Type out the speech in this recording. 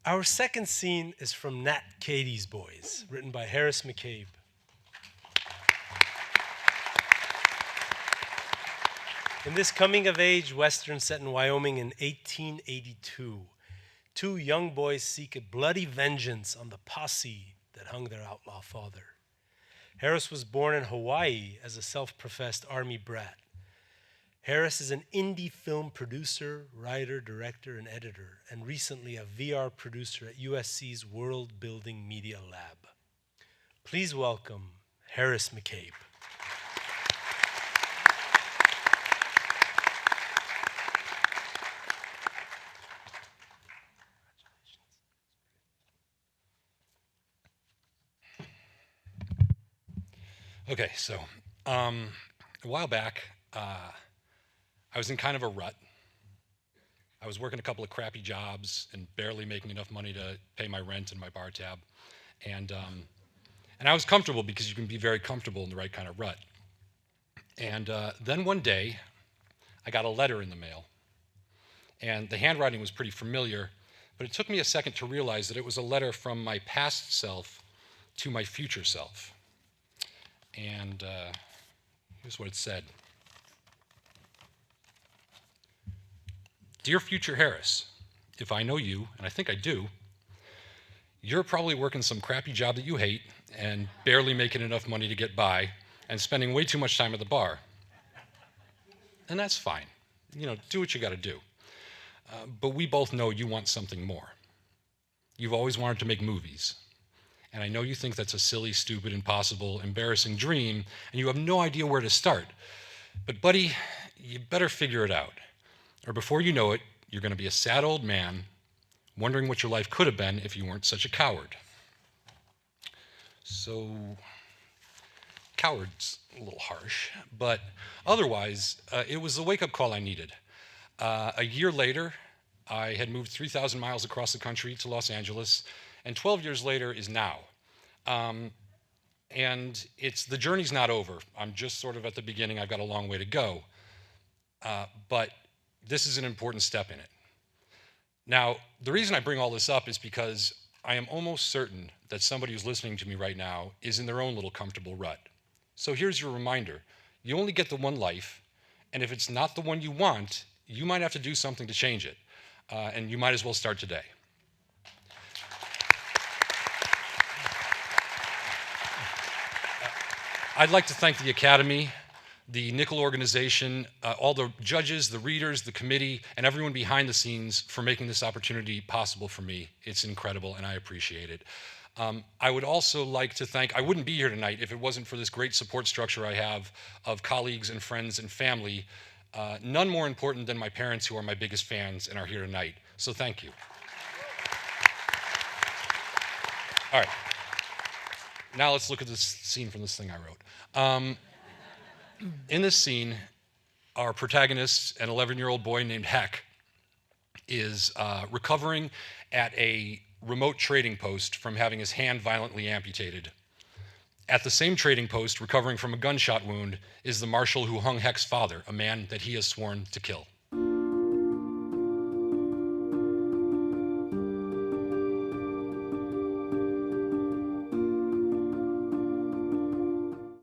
Our second scene is from Nat Cady's Boys, written by Harris McCabe. In this coming-of-age Western set in Wyoming in 1882, two young boys seek a bloody vengeance on the posse that hung their outlaw father. Harris was born in Hawaii as a self-professed Army brat. Harris is an indie film producer, writer, director, and editor, and recently a VR producer at USC's World Building Media Lab. Please welcome Harris McCabe. Okay, so a while back, I was in kind of a rut. I was working a couple of crappy jobs and barely making enough money to pay my rent and my bar tab. And I was comfortable because you can be very comfortable in the right kind of rut. And then one day, I got a letter in the mail. And the handwriting was pretty familiar, but it took me a second to realize that it was a letter from my past self to my future self. And here's what it said. Dear future Harris, if I know you, and I think I do, you're probably working some crappy job that you hate and barely making enough money to get by and spending way too much time at the bar. And that's fine. You know, do what you got to do. But we both know you want something more. You've always wanted to make movies. And I know you think that's a silly, stupid, impossible, embarrassing dream, and you have no idea where to start. But buddy, you better figure it out. Or before you know it, you're going to be a sad old man wondering what your life could have been if you weren't such a coward. So, coward's a little harsh, but otherwise, it was the wake-up call I needed. A year later, I had moved 3,000 miles across the country to Los Angeles, and 12 years later is now. And the journey's not over. I'm just sort of at the beginning. I've got a long way to go. But this is an important step in it. Now, the reason I bring all this up is because I am almost certain that somebody who's listening to me right now is in their own little comfortable rut. So here's your reminder. You only get the one life, and if it's not the one you want, you might have to do something to change it. And you might as well start today. I'd like to thank the Academy, the Nicholl organization, all the judges, the readers, the committee, and everyone behind the scenes for making this opportunity possible for me. It's incredible, and I appreciate it. I would also like to thank, I wouldn't be here tonight if it wasn't for this great support structure I have of colleagues and friends and family, none more important than my parents who are my biggest fans and are here tonight. So thank you. All right. Now let's look at this scene from this thing I wrote. In this scene, our protagonist, an 11-year-old boy named Heck, is recovering at a remote trading post from having his hand violently amputated. At the same trading post, recovering from a gunshot wound, is the marshal who hung Heck's father, a man that he has sworn to kill.